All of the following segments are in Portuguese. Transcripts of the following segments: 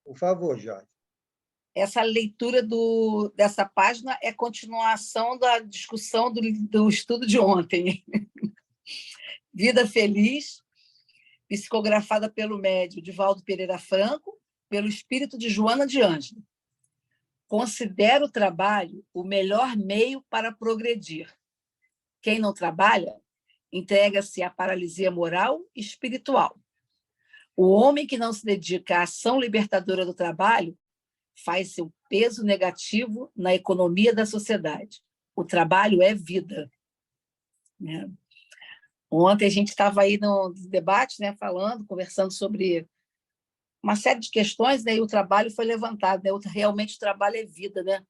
Por favor, Jorge. Essa leitura dessa página é continuação da discussão do estudo de ontem. Vida Feliz, psicografada pelo médium Divaldo Pereira Franco, pelo espírito de Joana de Ângelo. Considera o trabalho o melhor meio para progredir. Quem não trabalha, entrega-se à paralisia moral e espiritual. O homem que não se dedica à ação libertadora do trabalho faz seu peso negativo na economia da sociedade. O trabalho é vida. Né? Ontem a gente estava aí no debate, né, conversando sobre uma série de questões, né, e o trabalho foi levantado. Né? Realmente o trabalho é vida. Né?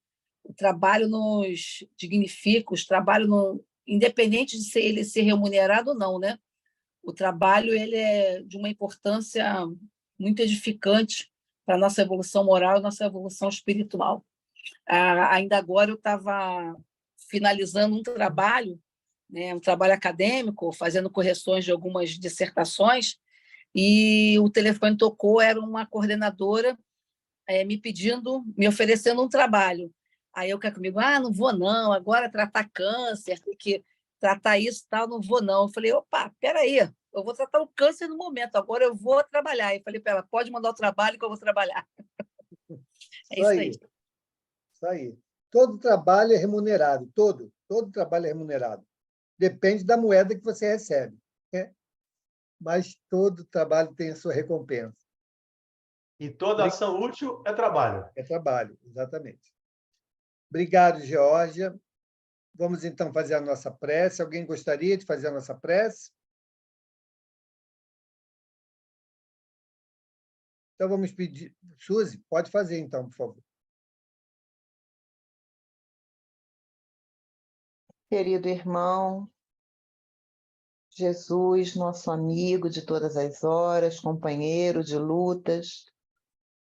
O trabalho nos dignifica, independente de ele ser remunerado ou não. Né? O trabalho ele é de uma importância muito edificante para a nossa evolução moral e nossa evolução espiritual. Ainda agora eu estava finalizando um trabalho, né, um trabalho acadêmico, fazendo correções de algumas dissertações, e o telefone tocou, era uma coordenadora me oferecendo um trabalho. Aí eu quero comigo, não vou não, agora tratar câncer, tem que tratar isso e tal, não vou não. Eu falei, opa, peraí, eu vou tratar o câncer no momento, agora eu vou trabalhar. Eu falei para ela, pode mandar o trabalho que eu vou trabalhar. É isso aí. Isso aí. Todo trabalho é remunerado, todo trabalho é remunerado. Depende da moeda que você recebe, né? Mas todo trabalho tem a sua recompensa. E toda ação útil é trabalho. É trabalho, exatamente. Obrigado, Geórgia. Vamos, então, fazer a nossa prece. Alguém gostaria de fazer a nossa prece? Então, vamos pedir... Suzy, pode fazer, então, por favor. Querido irmão, Jesus, nosso amigo de todas as horas, companheiro de lutas,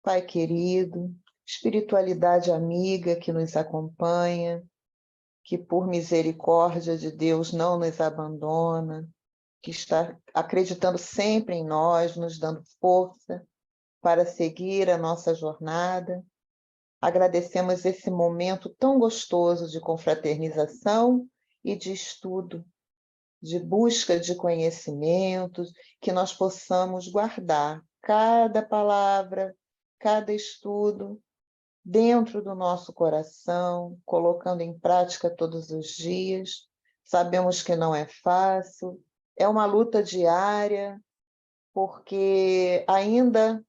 Pai querido, espiritualidade amiga que nos acompanha, que por misericórdia de Deus não nos abandona, que está acreditando sempre em nós, nos dando força para seguir a nossa jornada. Agradecemos esse momento tão gostoso de confraternização e de estudo, de busca de conhecimentos, que nós possamos guardar cada palavra, cada estudo dentro do nosso coração, colocando em prática todos os dias. Sabemos que não é fácil, é uma luta diária, porque ainda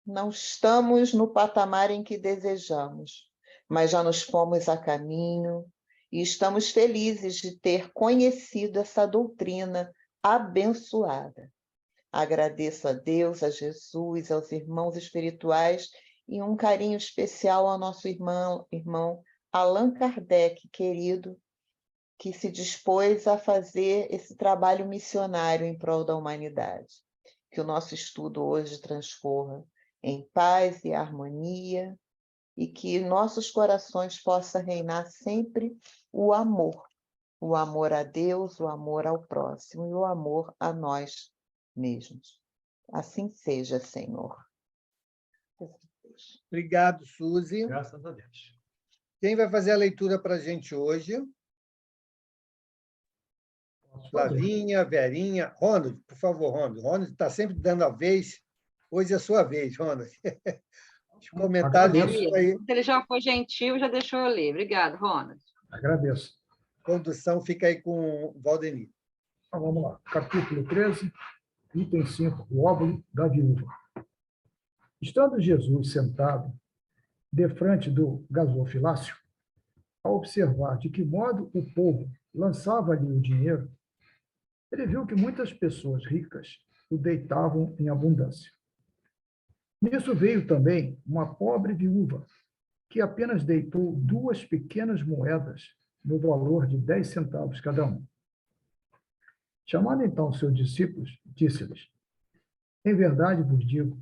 não estamos no patamar em que desejamos, mas já nos pomos a caminho e estamos felizes de ter conhecido essa doutrina abençoada. Agradeço a Deus, a Jesus, aos irmãos espirituais e um carinho especial ao nosso irmão Allan Kardec, querido, que se dispôs a fazer esse trabalho missionário em prol da humanidade. Que o nosso estudo hoje transcorra em paz e harmonia e que em nossos corações possa reinar sempre o amor a Deus, o amor ao próximo e o amor a nós mesmos. Assim seja, Senhor. Obrigado, Suzy. Graças a Deus. Quem vai fazer a leitura para a gente hoje? Flavinha, Verinha. Ronald, por favor, Ronald. Ronald está sempre dando a vez. Hoje é a sua vez, Ronald. Os comentários aí. Ele já foi gentil, já deixou eu ler. Obrigado, Ronald. Agradeço. Condução fica aí com o Valdemir. Então, vamos lá. Capítulo 13, item 5, o óvulo da viúva. Estando Jesus sentado defronte do gasofilácio, ao observar de que modo o povo lançava-lhe o dinheiro, ele viu que muitas pessoas ricas o deitavam em abundância. Nisso veio também uma pobre viúva, que apenas deitou 2 pequenas moedas no valor de 10 centavos cada um. Chamando então seus discípulos, disse-lhes: em verdade vos digo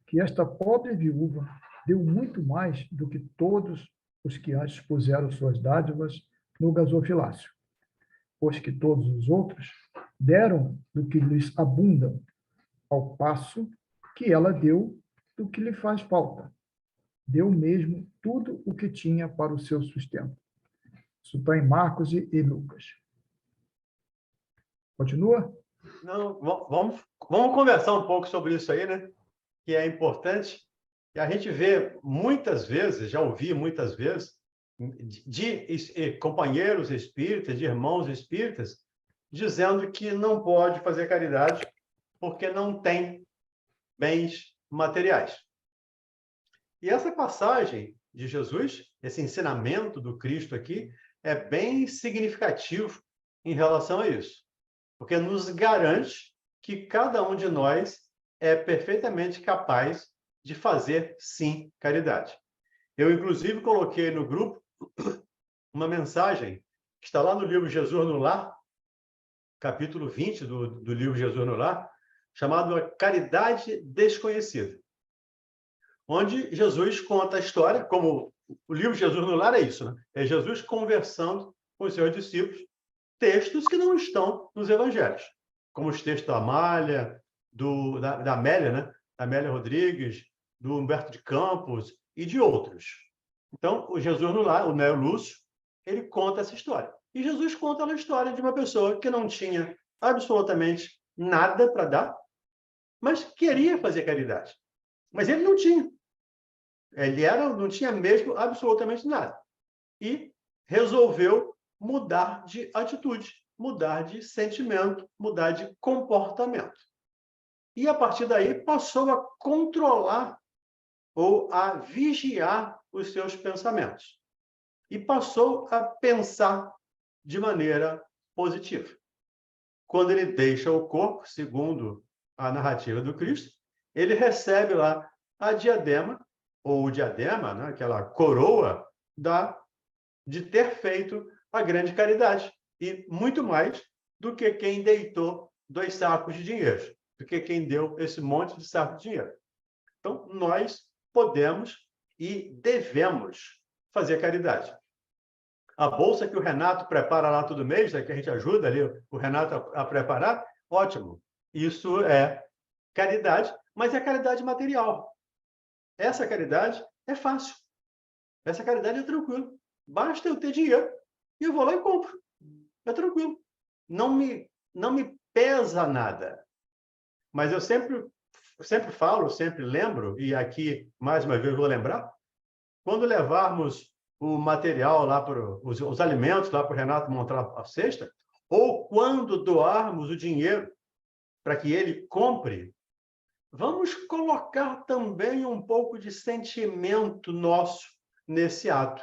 que esta pobre viúva deu muito mais do que todos os que antes puseram suas dádivas no gasofilácio, pois que todos os outros deram do que lhes abundam, ao passo que ela deu do que lhe faz falta. Deu mesmo tudo o que tinha para o seu sustento. Isso está em Marcos e Lucas. Continua? Não, vamos conversar um pouco sobre isso aí, né? Que é importante. E a gente vê muitas vezes, já ouvi muitas vezes, de companheiros espíritas, de irmãos espíritas, dizendo que não pode fazer caridade porque não tem bens materiais. E essa passagem de Jesus, esse ensinamento do Cristo aqui, é bem significativo em relação a isso, porque nos garante que cada um de nós é perfeitamente capaz de fazer, sim, caridade. Eu, inclusive, coloquei no grupo uma mensagem que está lá no livro Jesus no Lar, capítulo 20 do livro Jesus no Lar, chamado A Caridade Desconhecida, onde Jesus conta a história, como o livro Jesus no Lar é isso, né? É Jesus conversando com os seus discípulos, textos que não estão nos evangelhos, como os textos da Amália, da Amélia, né? Da Amélia Rodrigues, do Humberto de Campos e de outros. Então, o Jesus no Lar, o Neo Lúcio, ele conta essa história. E Jesus conta a história de uma pessoa que não tinha absolutamente nada para dar, mas queria fazer caridade. Mas ele não tinha. Ele não tinha mesmo absolutamente nada. E resolveu mudar de atitude, mudar de sentimento, mudar de comportamento. E, a partir daí, passou a controlar ou a vigiar os seus pensamentos. E passou a pensar de maneira positiva. Quando ele deixa o corpo, segundo a narrativa do Cristo, ele recebe lá a diadema, ou o diadema, né, aquela coroa de ter feito a grande caridade. E muito mais do que quem deitou 2 sacos de dinheiro, do que quem deu esse monte de saco de dinheiro. Então, nós podemos e devemos fazer caridade. A bolsa que o Renato prepara lá todo mês, né, que a gente ajuda ali o Renato a preparar, ótimo. Isso é caridade, mas é caridade material. Essa caridade é fácil. Essa caridade é tranquila. Basta eu ter dinheiro e eu vou lá e compro. É tranquilo. Não me pesa nada. Mas eu sempre falo, sempre lembro, e aqui, mais uma vez, vou lembrar, quando levarmos o material lá para os alimentos lá para o Renato montar a cesta, ou quando doarmos o dinheiro para que ele compre, vamos colocar também um pouco de sentimento nosso nesse ato.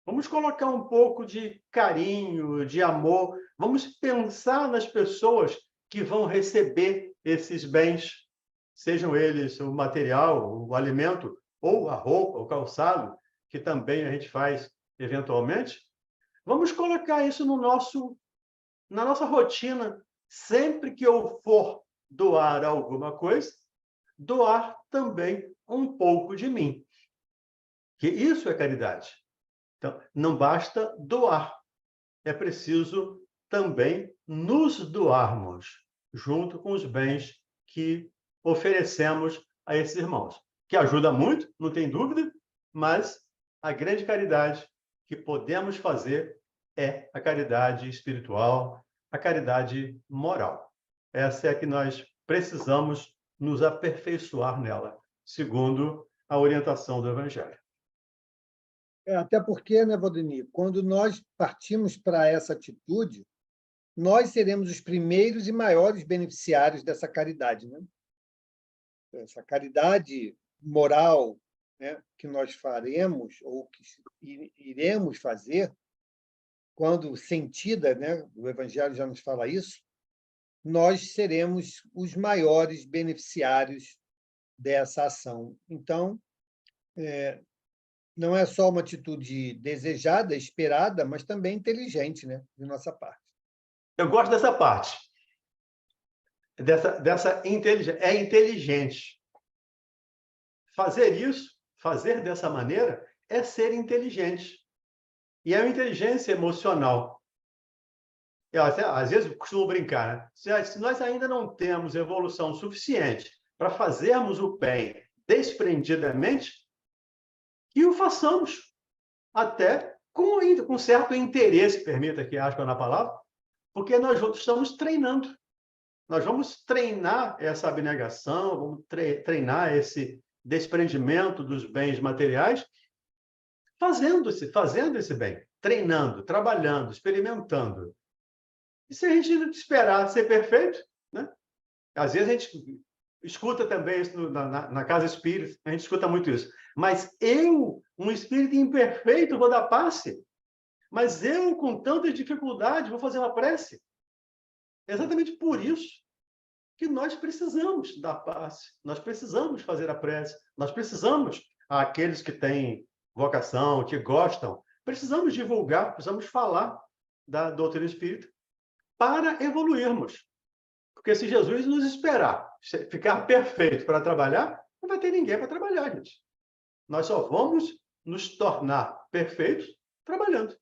Vamos colocar um pouco de carinho, de amor. Vamos pensar nas pessoas que vão receber esses bens, sejam eles o material, o alimento, ou a roupa, o calçado, que também a gente faz eventualmente. Vamos colocar isso na nossa rotina. Sempre que eu for doar alguma coisa, doar também um pouco de mim. Que isso é caridade. Então, não basta doar. É preciso também nos doarmos, junto com os bens que oferecemos a esses irmãos. Que ajuda muito, não tem dúvida, mas a grande caridade que podemos fazer é a caridade espiritual, a caridade moral. Essa é a que nós precisamos nos aperfeiçoar nela, segundo a orientação do Evangelho. Até porque, né, Valdemir, quando nós partimos para essa atitude, nós seremos os primeiros e maiores beneficiários dessa caridade, né? Essa caridade moral, né, que nós faremos ou que iremos fazer, quando sentida, né, o Evangelho já nos fala isso, nós seremos os maiores beneficiários dessa ação. Então, não é só uma atitude desejada, esperada, mas também inteligente, né, de nossa parte. Eu gosto dessa parte. Dessa inteligência. É inteligente. Fazer isso, fazer dessa maneira, é ser inteligente. E é uma inteligência emocional. Eu até, às vezes, costumo brincar, né? Se nós ainda não temos evolução suficiente para fazermos o bem desprendidamente, e o façamos até com certo interesse, permita que aspas na palavra, porque nós estamos treinando. Nós vamos treinar essa abnegação, vamos treinar esse desprendimento dos bens materiais, fazendo esse bem, treinando, trabalhando, experimentando. E se a gente esperar ser perfeito, né? Às vezes a gente escuta também isso na casa espírita, a gente escuta muito isso. Mas eu, um espírito imperfeito, vou dar passe. Mas eu, com tanta dificuldade, vou fazer uma prece. É exatamente por isso que nós precisamos dar passe, nós precisamos fazer a prece, nós precisamos, aqueles que têm vocação, que gostam, precisamos divulgar, precisamos falar da doutrina espírita para evoluirmos. Porque se Jesus nos esperar ficar perfeito para trabalhar, não vai ter ninguém para trabalhar, gente. Nós só vamos nos tornar perfeitos trabalhando.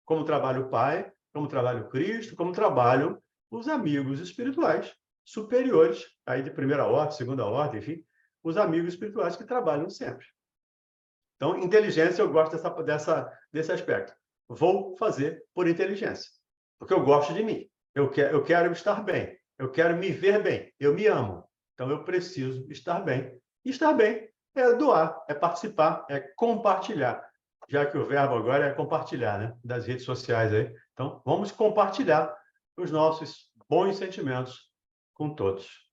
Como trabalha o Pai, como trabalha o Cristo, como trabalham os amigos espirituais superiores, aí de primeira ordem, segunda ordem, enfim, os amigos espirituais que trabalham sempre. Então, inteligência, eu gosto desse aspecto. Vou fazer por inteligência, porque eu gosto de mim. Eu quero estar bem, eu quero me ver bem, eu me amo. Então, eu preciso estar bem. E estar bem é doar, é participar, é compartilhar. Já que o verbo agora é compartilhar, né? Das redes sociais aí. Então, vamos compartilhar os nossos bons sentimentos com todos.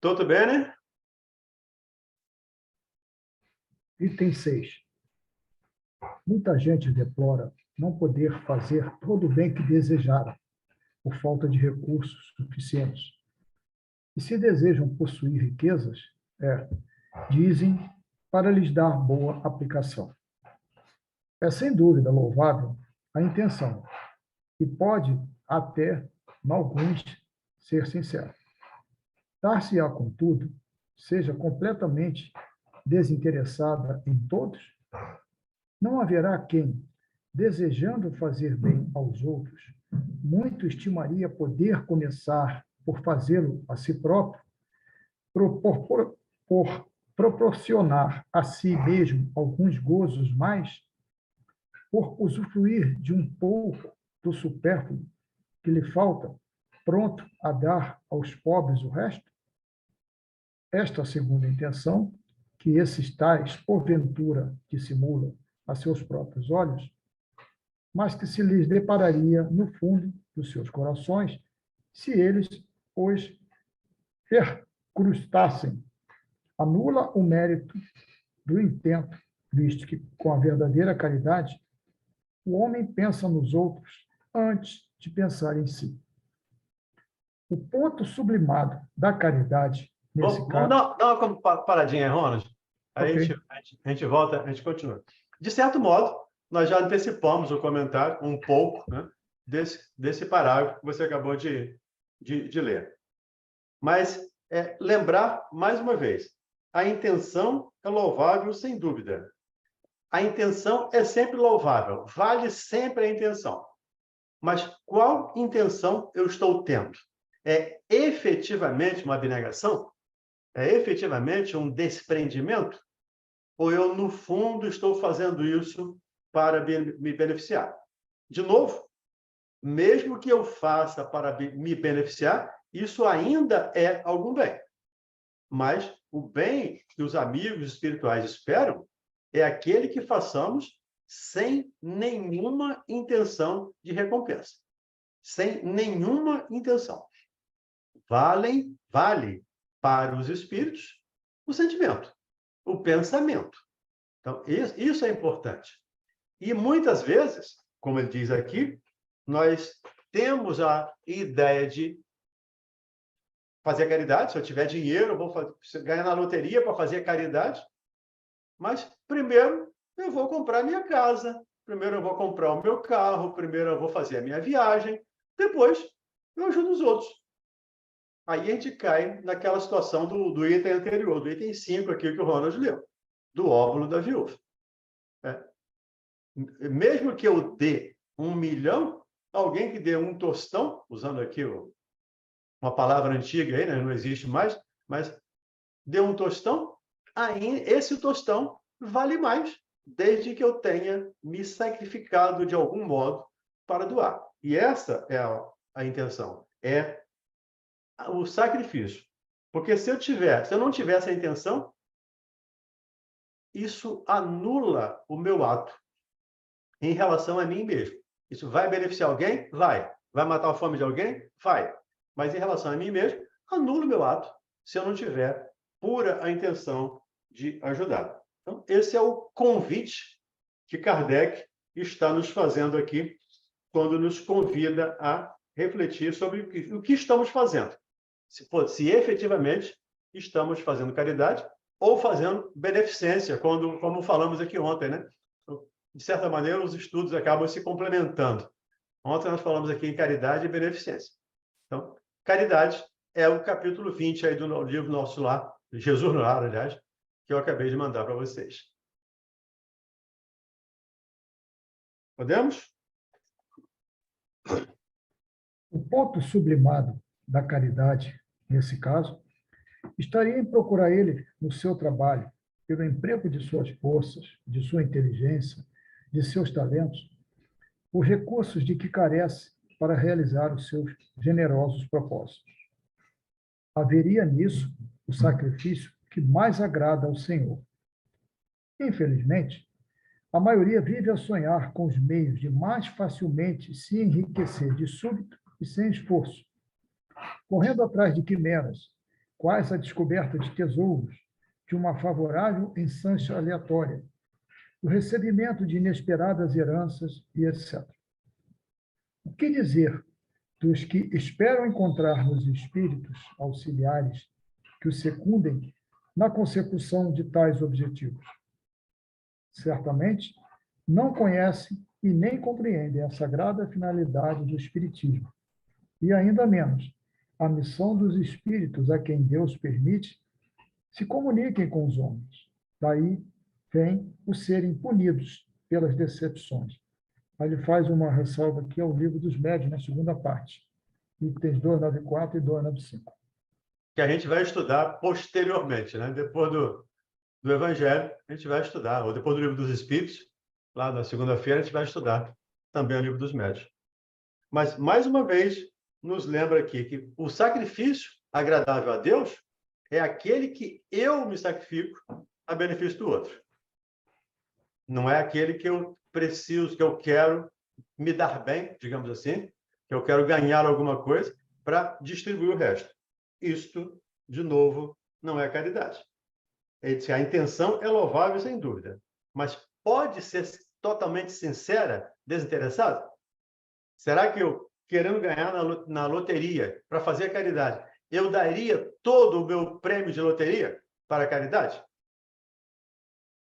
Tudo bem, né? Item 6. Muita gente deplora não poder fazer todo o bem que desejara, por falta de recursos suficientes. E se desejam possuir riquezas, dizem, para lhes dar boa aplicação. É sem dúvida louvável a intenção, e pode até, em alguns, ser sincero. Dar-se-á, contudo, seja completamente desinteressada em todos, não haverá quem, desejando fazer bem aos outros, muito estimaria poder começar por fazê-lo a si próprio, por proporcionar a si mesmo alguns gozos mais, por usufruir de um pouco do supérfluo que lhe falta, pronto a dar aos pobres o resto? Esta segunda intenção, que esses tais, porventura, dissimulam a seus próprios olhos, mas que se lhes depararia no fundo dos seus corações, se eles os percrustassem, anula o mérito do intento, visto que, com a verdadeira caridade, o homem pensa nos outros antes de pensar em si. O ponto sublimado da caridade, nesse caso... Vamos dar uma paradinha, Ronald. Aí Okay. a gente volta, a gente continua. De certo modo, nós já antecipamos o comentário um pouco, né, desse parágrafo que você acabou de ler. Mas lembrar, mais uma vez, a intenção é louvável, sem dúvida. A intenção é sempre louvável, vale sempre a intenção. Mas qual intenção eu estou tendo? É efetivamente uma abnegação? É efetivamente um desprendimento? Ou eu, no fundo, estou fazendo isso para me beneficiar? De novo, mesmo que eu faça para me beneficiar, isso ainda é algum bem. Mas o bem que os amigos espirituais esperam é aquele que façamos sem nenhuma intenção de recompensa. Sem nenhuma intenção. Vale para os espíritos o sentimento, o pensamento. Então, isso é importante. E muitas vezes, como ele diz aqui, nós temos a ideia de fazer caridade. Se eu tiver dinheiro, eu vou ganhar na loteria para fazer caridade. Mas, primeiro, eu vou comprar minha casa. Primeiro, eu vou comprar o meu carro. Primeiro, eu vou fazer a minha viagem. Depois, eu ajudo os outros. Aí a gente cai naquela situação do item anterior, do item 5 aqui que o Ronald leu, do óvulo da viúva. Mesmo que eu dê 1 milhão, alguém que dê um tostão, usando aqui uma palavra antiga aí, né, não existe mais, mas deu um tostão, aí esse tostão vale mais, desde que eu tenha me sacrificado de algum modo para doar. E essa é a intenção, é o sacrifício. Porque se eu não tiver essa intenção, isso anula o meu ato em relação a mim mesmo. Isso vai beneficiar alguém? Vai. Vai matar a fome de alguém? Vai. Mas em relação a mim mesmo, anula o meu ato se eu não tiver pura a intenção de ajudar. Então, esse é o convite que Kardec está nos fazendo aqui quando nos convida a refletir sobre o que estamos fazendo. Se efetivamente estamos fazendo caridade ou fazendo beneficência, como falamos aqui ontem, né? De certa maneira, os estudos acabam se complementando. Ontem nós falamos aqui em caridade e beneficência. Então, caridade é o capítulo 20 aí do livro Nosso Lar, Jesus no Lar, aliás, que eu acabei de mandar para vocês. Podemos? O ponto sublimado da caridade, nesse caso, estaria em procurar ele no seu trabalho, pelo emprego de suas forças, de sua inteligência, de seus talentos, os recursos de que carece para realizar os seus generosos propósitos. Haveria nisso o sacrifício que mais agrada ao Senhor. Infelizmente, a maioria vive a sonhar com os meios de mais facilmente se enriquecer de súbito e sem esforço, correndo atrás de quimeras, quais a descoberta de tesouros, de uma favorável ensanche aleatória, o recebimento de inesperadas heranças e etc. O que dizer dos que esperam encontrar nos espíritos auxiliares que os secundem na consecução de tais objetivos? Certamente, não conhecem e nem compreendem a sagrada finalidade do Espiritismo, e ainda menos a missão dos espíritos a quem Deus permite se comuniquem com os homens. Daí vem o serem punidos pelas decepções. Aí ele faz uma ressalva aqui ao Livro dos Médiuns, na segunda parte, itens 294 e 295. Que a gente vai estudar posteriormente, né? Depois do Evangelho, a gente vai estudar, ou depois do Livro dos Espíritos, lá na segunda-feira, a gente vai estudar também o Livro dos Médiuns. Mas, mais uma vez, nos lembra aqui que o sacrifício agradável a Deus é aquele que eu me sacrifico a benefício do outro. Não é aquele que eu preciso, que eu quero me dar bem, digamos assim, que eu quero ganhar alguma coisa para distribuir o resto. Isto, de novo, não é caridade. A intenção é louvável, sem dúvida, mas pode ser totalmente sincera, desinteressada? Será que eu, querendo ganhar na loteria para fazer caridade, eu daria todo o meu prêmio de loteria para a caridade?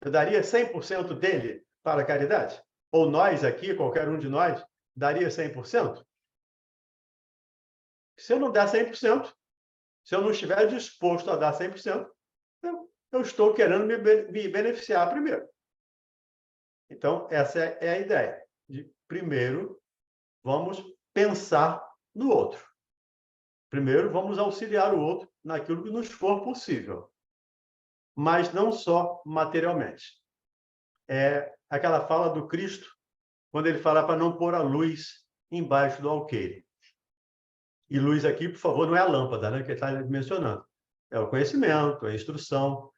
Eu daria 100% dele para a caridade? Ou nós aqui, qualquer um de nós, daria 100%? Se eu não der 100%, se eu não estiver disposto a dar 100%, eu estou querendo me beneficiar primeiro. Então, essa é a ideia. De, primeiro, vamos pensar no outro. Primeiro, vamos auxiliar o outro naquilo que nos for possível. Mas não só materialmente. É aquela fala do Cristo, quando ele fala para não pôr a luz embaixo do alqueire. E luz aqui, por favor, não é a lâmpada, né, que ele está mencionando. É o conhecimento, é a instrução.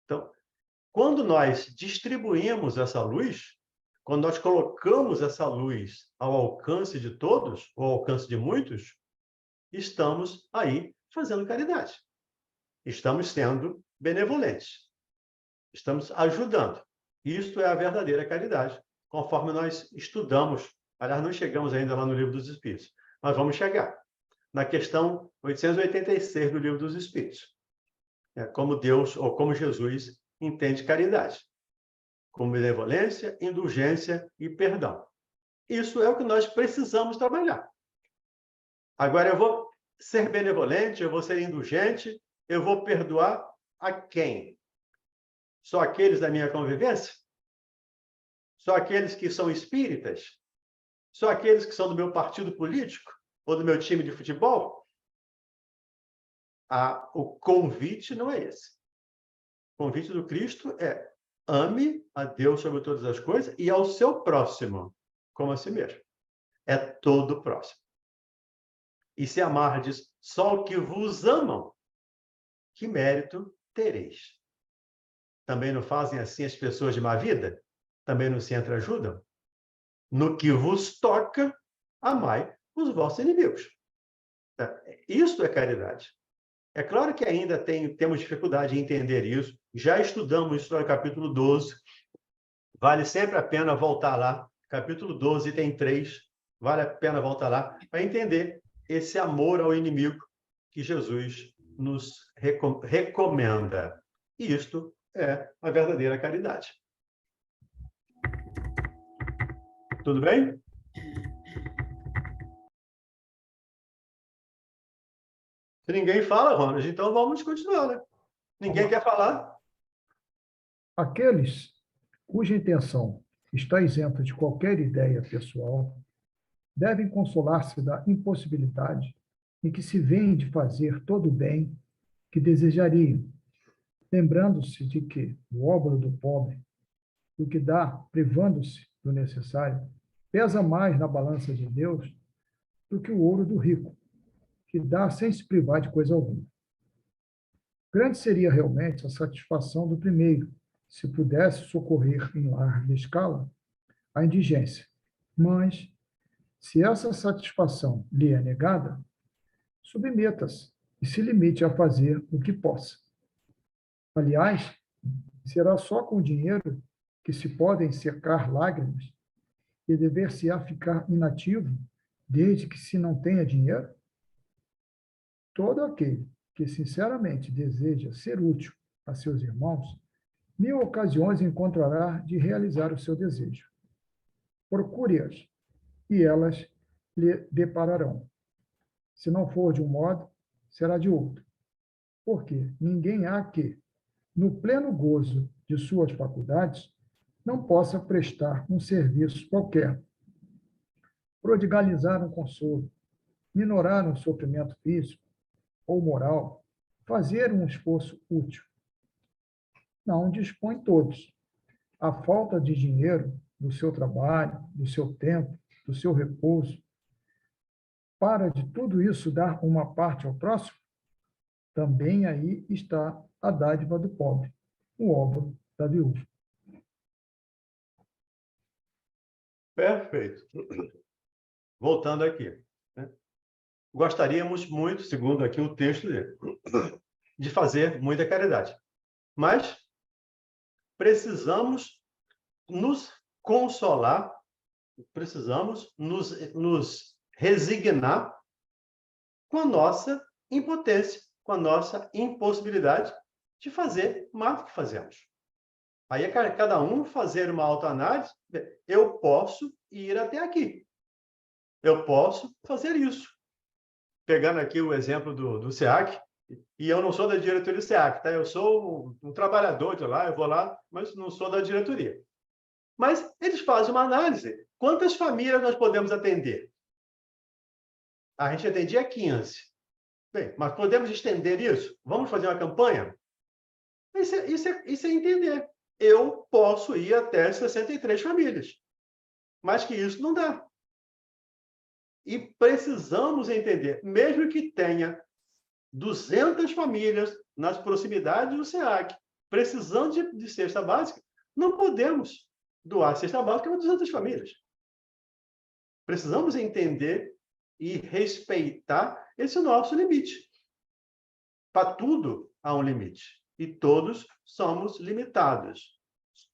Então, quando nós distribuímos essa luz, quando nós colocamos essa luz ao alcance de todos, ou ao alcance de muitos, estamos aí fazendo caridade. Estamos sendo benevolentes. Estamos ajudando. Isto é a verdadeira caridade, conforme nós estudamos. Aliás, não chegamos ainda lá no Livro dos Espíritos, mas vamos chegar. Na questão 886 do Livro dos Espíritos. Como Deus, ou como Jesus, entende caridade. Como benevolência, indulgência e perdão. Isso é o que nós precisamos trabalhar. Agora, eu vou ser benevolente, eu vou ser indulgente, eu vou perdoar a quem? Só aqueles da minha convivência? Só aqueles que são espíritas? Só aqueles que são do meu partido político? Ou do meu time de futebol? o convite não é esse. O convite do Cristo é: ame a Deus sobre todas as coisas e ao seu próximo como a si mesmo. É todo próximo. E se amardes só o que vos amam, que mérito tereis? Também não fazem assim as pessoas de má vida? Também não se entreajudam? No que vos toca, amai os vossos inimigos. Isto é caridade. É claro que ainda temos dificuldade em entender isso. Já estudamos isso no capítulo 12. Vale sempre a pena voltar lá. Capítulo 12, item 3. Vale a pena voltar lá para entender esse amor ao inimigo que Jesus nos recomenda. E isto é a verdadeira caridade. Tudo bem? Se ninguém fala, Ronald, então vamos continuar, né? Ninguém quer falar? Aqueles cuja intenção está isenta de qualquer ideia pessoal devem consolar-se da impossibilidade em que se vêem de fazer todo o bem que desejariam, lembrando-se de que o óbolo do pobre, o que dá privando-se do necessário, pesa mais na balança de Deus do que o ouro do rico, que dá sem se privar de coisa alguma. Grande seria realmente a satisfação do primeiro, se pudesse socorrer em larga escala a indigência. Mas, se essa satisfação lhe é negada, submeta-se e se limite a fazer o que possa. Aliás, será só com dinheiro que se podem secar lágrimas e dever-se-á ficar inativo desde que se não tenha dinheiro? Todo aquele que sinceramente deseja ser útil a seus irmãos, 1000 ocasiões encontrará de realizar o seu desejo. Procure-as, e elas lhe depararão. Se não for de um modo, será de outro. Porque ninguém há que, no pleno gozo de suas faculdades, não possa prestar um serviço qualquer, prodigalizar um consolo, minorar um sofrimento físico ou moral, fazer um esforço útil. Não dispõe todos. A falta de dinheiro do seu trabalho, do seu tempo, do seu repouso, para de tudo isso dar uma parte ao próximo, também aí está a dádiva do pobre, o óbolo da viúva. Perfeito. Voltando aqui. Né? Gostaríamos muito, segundo aqui o texto dele, de fazer muita caridade. Mas precisamos nos consolar, precisamos nos resignar com a nossa impotência, com a nossa impossibilidade de fazer mais do que fazemos. Aí é cada um fazer uma autoanálise. Eu posso ir até aqui. Eu posso fazer isso. Pegando aqui o exemplo do SEAC, e eu não sou da diretoria do SEAC, tá? Eu sou um trabalhador de lá, eu vou lá, mas não sou da diretoria. Mas eles fazem uma análise. Quantas famílias nós podemos atender? A gente atendia 15. Bem, mas podemos estender isso? Vamos fazer uma campanha? Isso é entender. Eu posso ir até 63 famílias. Mas que isso não dá. E precisamos entender, mesmo que tenha 200 famílias nas proximidades do SEAC, precisando de cesta básica, não podemos doar cesta básica para 200 famílias. Precisamos entender e respeitar esse nosso limite. Para tudo há um limite. E todos somos limitados.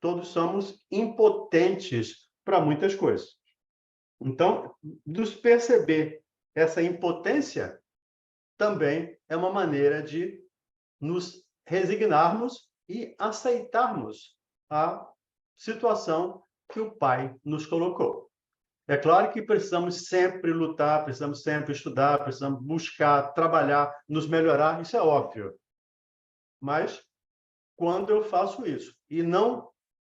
Todos somos impotentes para muitas coisas. Então, nos perceber essa impotência também é uma maneira de nos resignarmos e aceitarmos a situação que o Pai nos colocou. É claro que precisamos sempre lutar, precisamos sempre estudar, precisamos buscar, trabalhar, nos melhorar, isso é óbvio. Mas, quando eu faço isso e não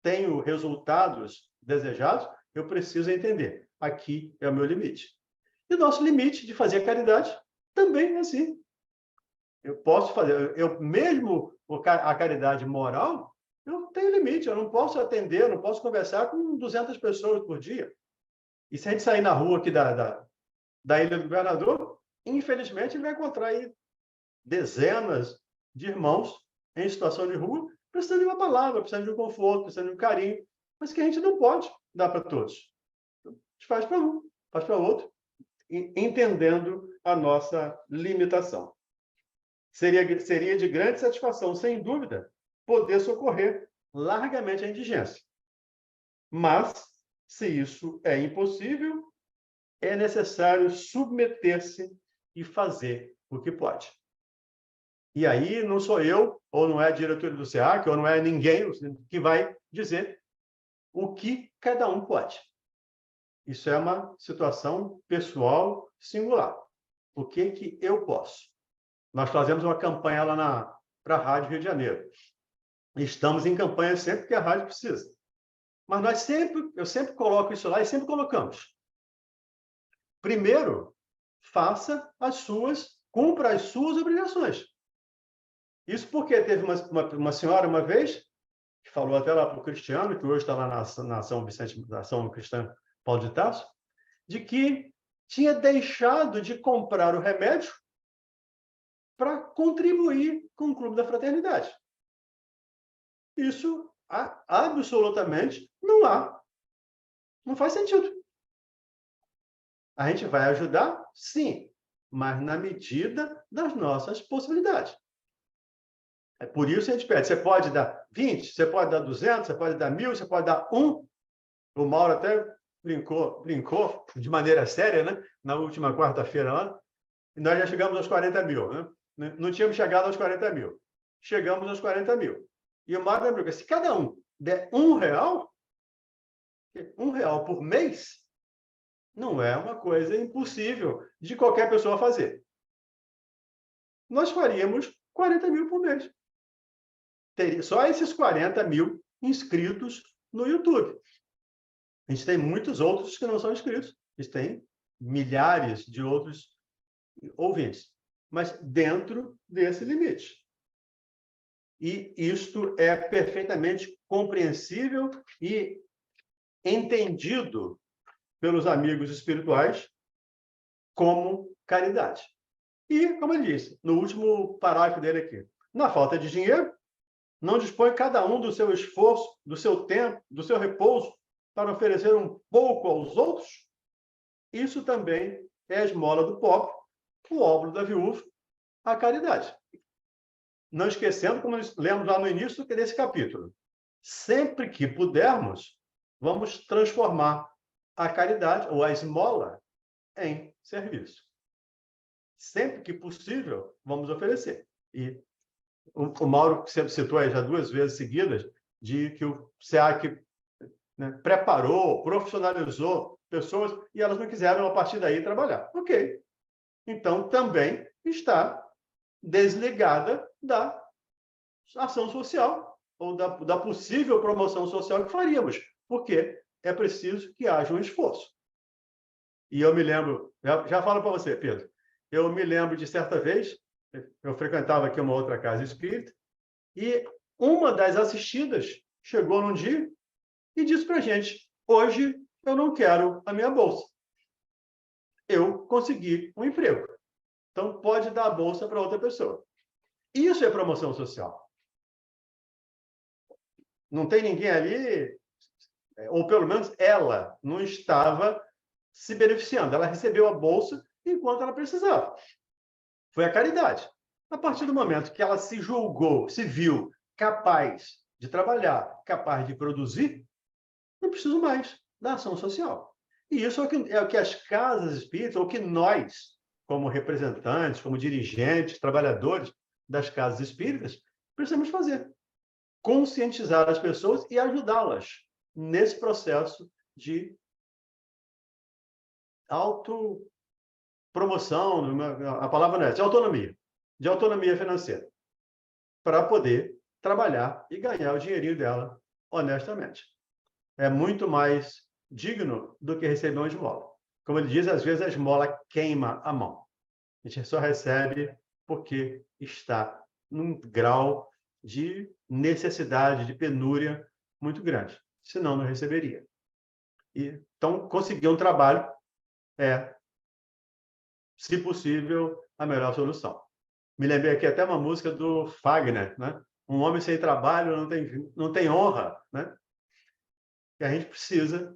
tenho resultados desejados, eu preciso entender. Aqui é o meu limite. E o nosso limite de fazer caridade também é assim. Eu posso fazer, eu mesmo a caridade moral, eu tenho limite, eu não posso atender, não posso conversar com 200 pessoas por dia. E se a gente sair na rua aqui da Ilha do Governador, infelizmente, vai encontrar aí dezenas de irmãos em situação de rua, precisando de uma palavra, precisando de um conforto, precisando de um carinho, mas que a gente não pode dar para todos. A gente faz para um, faz para outro, entendendo a nossa limitação. Seria de grande satisfação, sem dúvida, poder socorrer largamente a indigência. Mas, se isso é impossível, é necessário submeter-se e fazer o que pode. E aí não sou eu, ou não é a diretoria do SEAC, ou não é ninguém que vai dizer o que cada um pode. Isso é uma situação pessoal singular. O que eu posso? Nós fazemos uma campanha lá para a Rádio Rio de Janeiro. Estamos em campanha sempre que a rádio precisa. Mas eu sempre coloco isso lá e sempre colocamos. Primeiro, cumpra as suas obrigações. Isso porque teve uma senhora uma vez, que falou até lá para o Cristiano, que hoje está lá na Ação Cristã Paulo de Tarso, de que tinha deixado de comprar o remédio para contribuir com o Clube da Fraternidade. Isso absolutamente não faz sentido. A gente vai ajudar, sim, mas na medida das nossas possibilidades. É por isso que a gente pede. Você pode dar 20, você pode dar 200, você pode dar 1.000, você pode dar 1. O Mauro até brincou de maneira séria, né? Na última quarta-feira lá, e nós já chegamos aos 40 mil. Né? Não tínhamos chegado aos 40 mil. Chegamos aos 40 mil. E o Mauro lembrou que se cada um der R$1 por mês, não é uma coisa impossível de qualquer pessoa fazer. Nós faríamos 40 mil por mês. Teria só esses 40 mil inscritos no YouTube. A gente tem muitos outros que não são inscritos. A gente tem milhares de outros ouvintes. Mas dentro desse limite. E isto é perfeitamente compreensível e entendido pelos amigos espirituais como caridade. E, como ele disse, no último parágrafo dele aqui, na falta de dinheiro, não dispõe cada um do seu esforço, do seu tempo, do seu repouso para oferecer um pouco aos outros? Isso também é a esmola do pobre, o óbolo da viúva, a caridade. Não esquecendo, como lemos lá no início desse capítulo, sempre que pudermos, vamos transformar a caridade, ou a esmola, em serviço. Sempre que possível, vamos oferecer. E o Mauro sempre citou aí já 2 vezes seguidas de que o SEAC, né, preparou, profissionalizou pessoas e elas não quiseram, a partir daí, trabalhar. Ok. Então, também está desligada da ação social ou da possível promoção social que faríamos, porque é preciso que haja um esforço. E eu me lembro, já falo para você, Pedro, eu me lembro de certa vez, eu frequentava aqui uma outra casa espírita, e uma das assistidas chegou num dia e disse para a gente: hoje eu não quero a minha bolsa. Eu consegui um emprego. Então, pode dar a bolsa para outra pessoa. Isso é promoção social. Não tem ninguém ali, ou pelo menos ela não estava se beneficiando. Ela recebeu a bolsa enquanto ela precisava. Foi a caridade. A partir do momento que ela se julgou, se viu capaz de trabalhar, capaz de produzir, não preciso mais da ação social. E isso é o que as casas espíritas, ou que nós, como representantes, como dirigentes, trabalhadores das casas espíritas, precisamos fazer. Conscientizar as pessoas e ajudá-las nesse processo de autopromoção, a palavra não é, de autonomia financeira, para poder trabalhar e ganhar o dinheirinho dela honestamente. É muito mais digno do que receber uma esmola. Como ele diz, às vezes a esmola queima a mão. A gente só recebe porque está num grau de necessidade, de penúria muito grande. Senão, não receberia. Então, conseguir um trabalho é, se possível, a melhor solução. Me lembrei aqui até uma música do Fagner, né? Um homem sem trabalho não tem honra, né? E a gente precisa,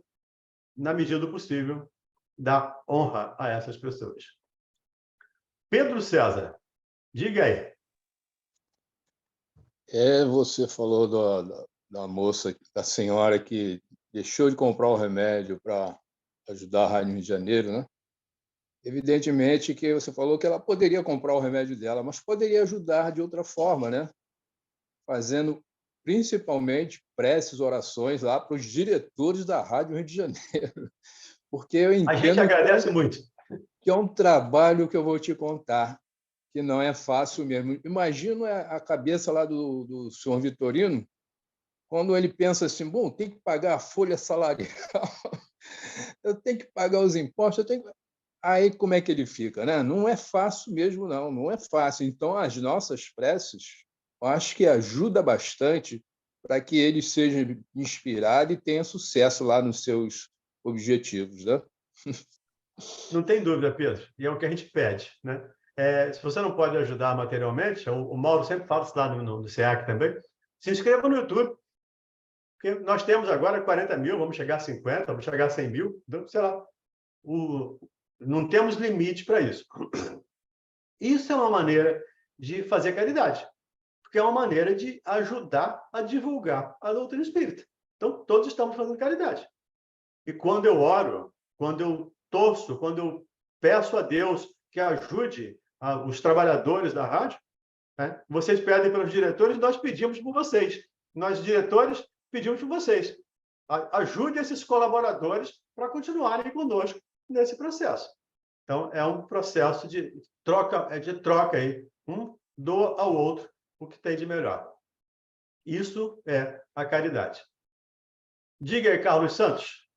na medida do possível, dar honra a essas pessoas. Pedro César, diga aí. Você falou da moça, da senhora que deixou de comprar o remédio para ajudar a Rádio Rio de Janeiro, né? Evidentemente que você falou que ela poderia comprar o remédio dela, mas poderia ajudar de outra forma, né? Fazendo principalmente preces, orações lá para os diretores da Rádio Rio de Janeiro, porque eu entendo A gente agradece muito. que é um trabalho que eu vou te contar, que não é fácil mesmo. Imagina a cabeça lá do senhor Vitorino, quando ele pensa assim, bom, tem que pagar a folha salarial, eu tenho que pagar os impostos, Aí como é que ele fica, né? Não é fácil mesmo, não é fácil. Então, as nossas preces, eu acho que ajuda bastante para que ele seja inspirado e tenha sucesso lá nos seus objetivos, né? Não tem dúvida, Pedro. E é o que a gente pede, né? Se você não pode ajudar materialmente, o Mauro sempre fala isso lá no SEAC também, se inscreva no YouTube. Porque nós temos agora 40 mil, vamos chegar a 50, vamos chegar a 100 mil, então, sei lá. Não temos limite para isso. Isso é uma maneira de fazer caridade, porque é uma maneira de ajudar a divulgar a doutrina espírita. Então, todos estamos fazendo caridade. E quando eu oro, quando eu torço, quando eu peço a Deus que ajude os trabalhadores da rádio, né? Vocês pedem pelos diretores, nós pedimos por vocês. Nós, diretores, pedimos por vocês. Ajude esses colaboradores para continuarem conosco nesse processo. Então, é um processo de troca aí. Um doa ao outro o que tem de melhor. Isso é a caridade. Diga aí, Carlos Santos.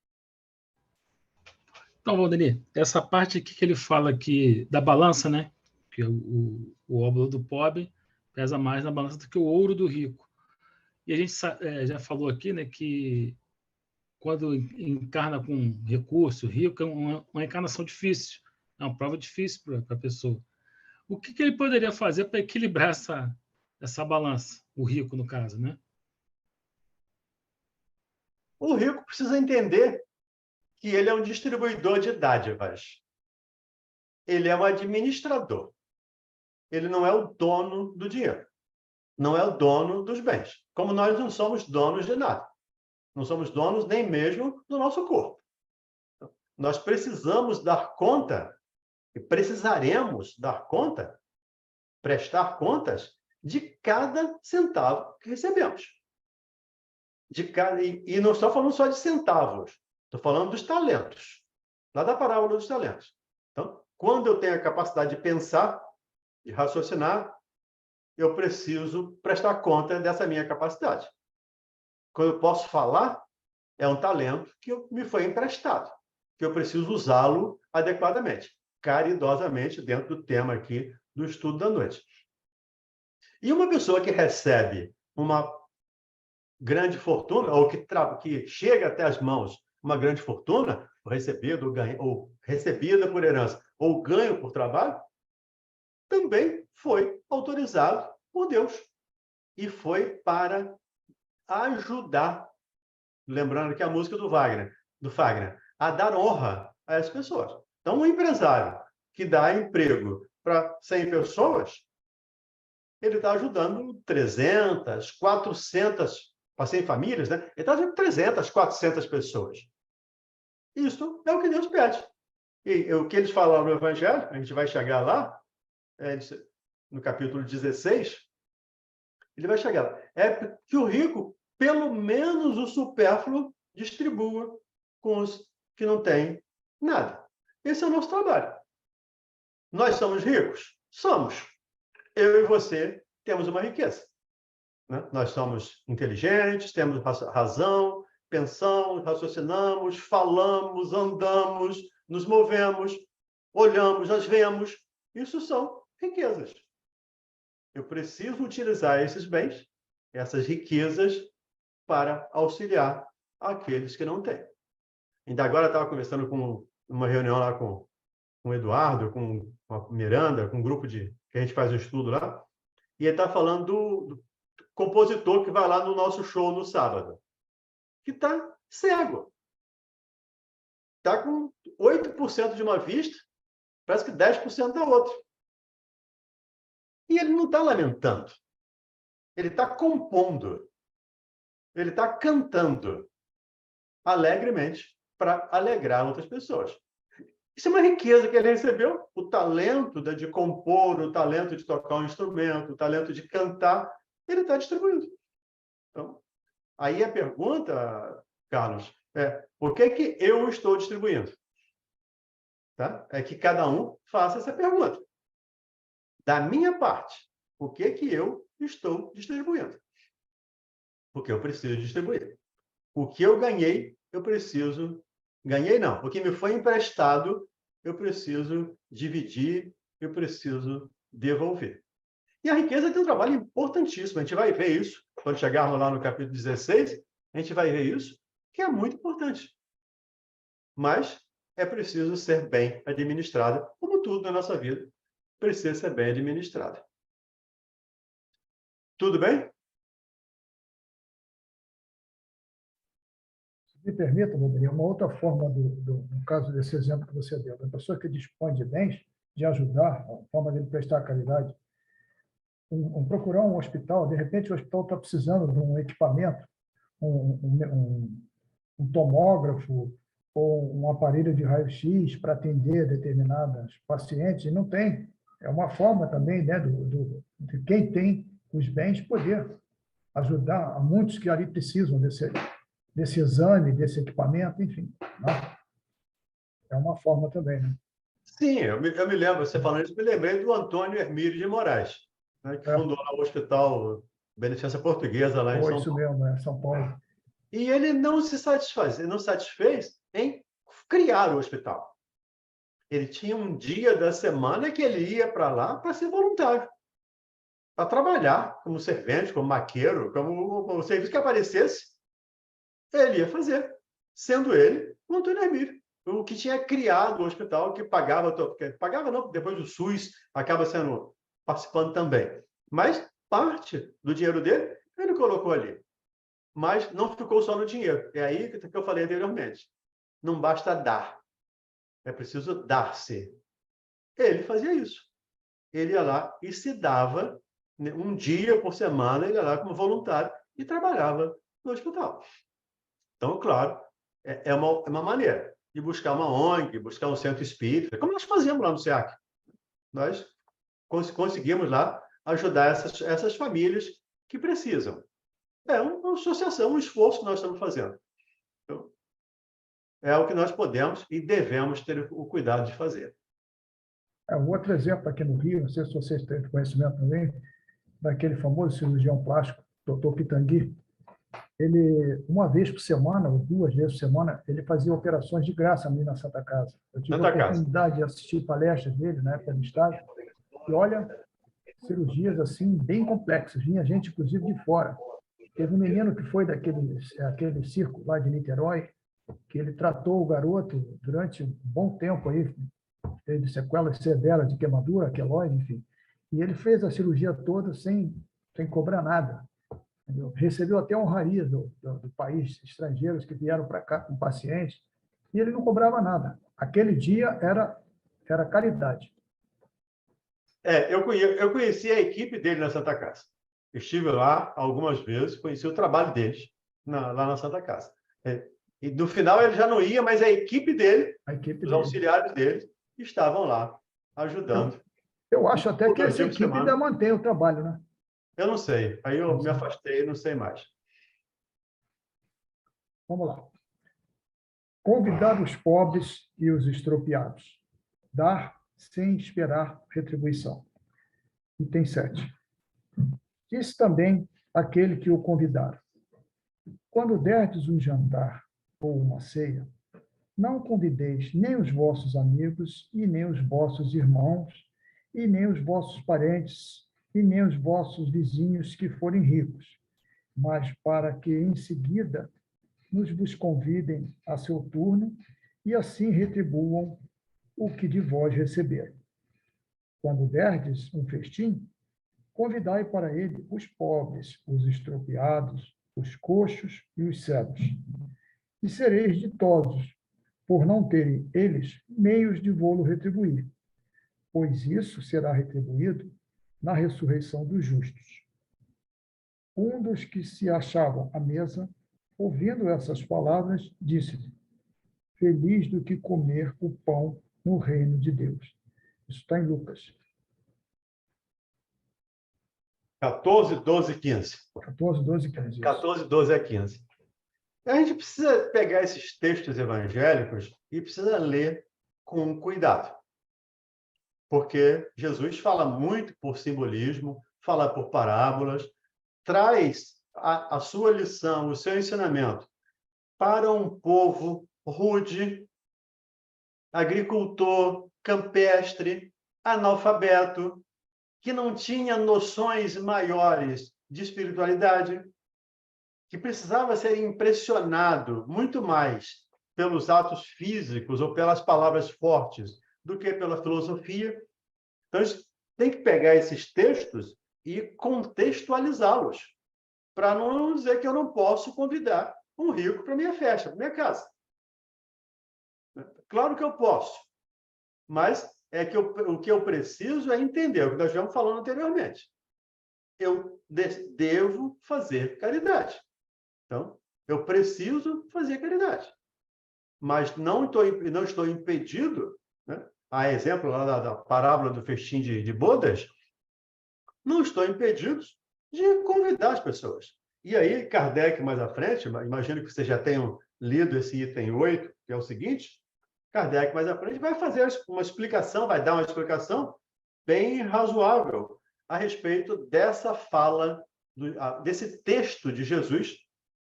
Então, Valdemir, essa parte aqui que ele fala aqui da balança, né? Que o óbolo do pobre pesa mais na balança do que o ouro do rico. E a gente já falou aqui, né, que quando encarna com recurso, rico, é uma encarnação difícil, é uma prova difícil para a pessoa. O que ele poderia fazer para equilibrar essa balança? O rico, no caso, né? O rico precisa entender que ele é um distribuidor de dádivas. Ele é um administrador. Ele não é o dono do dinheiro. Não é o dono dos bens. Como nós não somos donos de nada. Não somos donos nem mesmo do nosso corpo. Nós precisamos dar conta, e precisaremos dar conta, prestar contas de cada centavo que recebemos. E não estou falando só de centavos, estou falando dos talentos, lá da parábola dos talentos. Então, quando eu tenho a capacidade de pensar, de raciocinar, eu preciso prestar conta dessa minha capacidade. Quando eu posso falar, é um talento que me foi emprestado, que eu preciso usá-lo adequadamente, caridosamente, dentro do tema aqui do estudo da noite. E uma pessoa que recebe uma grande fortuna, ou que chega até as mãos uma grande fortuna, ou recebida por herança, ou ganho por trabalho, também foi autorizado por Deus. E foi para ajudar, lembrando que a música do Fagner, a dar honra a essas pessoas. Então, um empresário que dá emprego para 100 pessoas, ele está ajudando 300, 400, para 100 famílias, né? Ele está ajudando 300, 400 pessoas. Isso é o que Deus pede. E o que eles falam no Evangelho, a gente vai chegar lá, no capítulo 16, ele vai chegar lá. É que o rico, pelo menos o supérfluo, distribua com os que não têm nada. Esse é o nosso trabalho. Nós somos ricos? Somos. Eu e você temos uma riqueza. Né? Nós somos inteligentes, temos razão, pensamos, raciocinamos, falamos, andamos, nos movemos, olhamos, nós vemos. Isso são riquezas. Eu preciso utilizar esses bens, essas riquezas, para auxiliar aqueles que não têm. Ainda agora eu estava conversando com uma reunião lá com o Eduardo, com a Miranda, com um grupo que a gente faz um estudo lá, e ele está falando do compositor que vai lá no nosso show no sábado, que está cego. Está com 8% de uma vista, parece que 10% da outra. E ele não está lamentando. Ele está compondo. Ele está cantando alegremente para alegrar outras pessoas. Isso é uma riqueza que ele recebeu, o talento de compor, o talento de tocar um instrumento, o talento de cantar, ele está distribuindo. Então, aí a pergunta, Carlos, é por que eu estou distribuindo? Tá? É que cada um faça essa pergunta. Da minha parte, o que eu estou distribuindo? Porque eu preciso distribuir. O que eu ganhei, eu preciso... Ganhei não. O que me foi emprestado, eu preciso dividir, eu preciso devolver. E a riqueza tem um trabalho importantíssimo. A gente vai ver isso, quando chegarmos lá no capítulo 16, a gente vai ver isso, que é muito importante. Mas é preciso ser bem administrada, como tudo na nossa vida, precisa ser bem administrada. Tudo bem? Me permita, Rodrigo, uma outra forma, no caso desse exemplo que você deu, da pessoa que dispõe de bens, de ajudar, a forma de prestar caridade, procurar um hospital, de repente o hospital está precisando de um equipamento, um tomógrafo ou um aparelho de raio-x para atender determinadas pacientes, e não tem. É uma forma também, né, de quem tem os bens poder ajudar a muitos que ali precisam desse exame, desse equipamento, enfim. Né? É uma forma também, né? Sim, eu me lembro, você falando isso, me lembrei do Antônio Hermílio de Moraes, né, que fundou lá o Hospital Beneficência Portuguesa, lá em São Paulo. Isso mesmo, é São Paulo. E ele não satisfez em criar o hospital. Ele tinha um dia da semana que ele ia para lá para ser voluntário, para trabalhar como servente, como maqueiro, como o serviço que aparecesse, ele ia fazer, sendo ele o Antônio Hermílio, o que tinha criado o hospital, que pagava não, depois do SUS acaba participando também. Mas parte do dinheiro dele, ele colocou ali. Mas não ficou só no dinheiro. É aí que eu falei anteriormente. Não basta dar. É preciso dar-se. Ele fazia isso. Ele ia lá e se dava, um dia por semana, ele ia lá como voluntário e trabalhava no hospital. Então, claro, é uma maneira de buscar uma ONG, buscar um centro espírita, como nós fazemos lá no SEAC. Nós conseguimos lá ajudar essas famílias que precisam. É uma associação, um esforço que nós estamos fazendo. Então, é o que nós podemos e devemos ter o cuidado de fazer. Um outro exemplo aqui no Rio, não sei se vocês têm conhecimento também, daquele famoso cirurgião plástico, Dr. Pitangui. Ele, uma vez por semana, ou 2 vezes por semana, ele fazia operações de graça ali na Santa Casa. Eu tive a oportunidade de assistir palestras dele na época do estágio, e olha, cirurgias assim bem complexas. Vinha gente, inclusive, de fora. Teve um menino que foi aquele circo lá de Niterói, que ele tratou o garoto durante um bom tempo aí, teve sequelas severas de queimadura, queloide, enfim. E ele fez a cirurgia toda sem cobrar nada. Entendeu? Recebeu até honraria do país, estrangeiros que vieram para cá com pacientes, e ele não cobrava nada. Aquele dia era caridade. Eu conheci a equipe dele na Santa Casa. Estive lá algumas vezes, conheci o trabalho deles lá na Santa Casa. E no final ele já não ia, mas a equipe dele, os auxiliares dele, estavam lá ajudando. Eu acho até que essa equipe ainda mantém o trabalho, né? Eu não sei. Aí eu me afastei, não sei mais. Vamos lá. Convidar os pobres e os estropiados. Dar sem esperar retribuição. Item 7. Disse também aquele que o convidar: quando derdes um jantar ou uma ceia, não convideis nem os vossos amigos, e nem os vossos irmãos, e nem os vossos parentes, e nem os vossos vizinhos que forem ricos, mas para que em seguida vos convidem a seu turno e assim retribuam o que de vós receberam. Quando derdes um festim, convidai para ele os pobres, os estropiados, os coxos e os cegos. E sereis ditosos, por não terem eles meios de vô-lo retribuir, pois isso será retribuído na ressurreição dos justos. Um dos que se achavam à mesa, ouvindo essas palavras, disse-lhe: Feliz do que comer o pão no reino de Deus. Isso está em Lucas 14, 12, 15. 14, 12 e 15. Isso. 14, 12 a 15. A gente precisa pegar esses textos evangélicos e precisa ler com cuidado. Porque Jesus fala muito por simbolismo, fala por parábolas, traz a sua lição, o seu ensinamento para um povo rude, agricultor, campestre, analfabeto, que não tinha noções maiores de espiritualidade, que precisava ser impressionado muito mais pelos atos físicos ou pelas palavras fortes do que pela filosofia. Então, a gente tem que pegar esses textos e contextualizá-los, para não dizer que eu não posso convidar um rico para minha festa, para minha casa. Claro que eu posso, mas é que o que eu preciso é entender o que nós viemos falando anteriormente. Eu devo fazer caridade. Então, eu preciso fazer caridade. Mas não estou impedido, né? A exemplo lá da parábola do festim de bodas, não estou impedido de convidar as pessoas. E aí, Kardec, mais à frente, imagino que vocês já tenham lido esse item 8, que é o seguinte, Kardec, mais à frente, vai fazer uma explicação, vai dar uma explicação bem razoável a respeito dessa fala, desse texto de Jesus,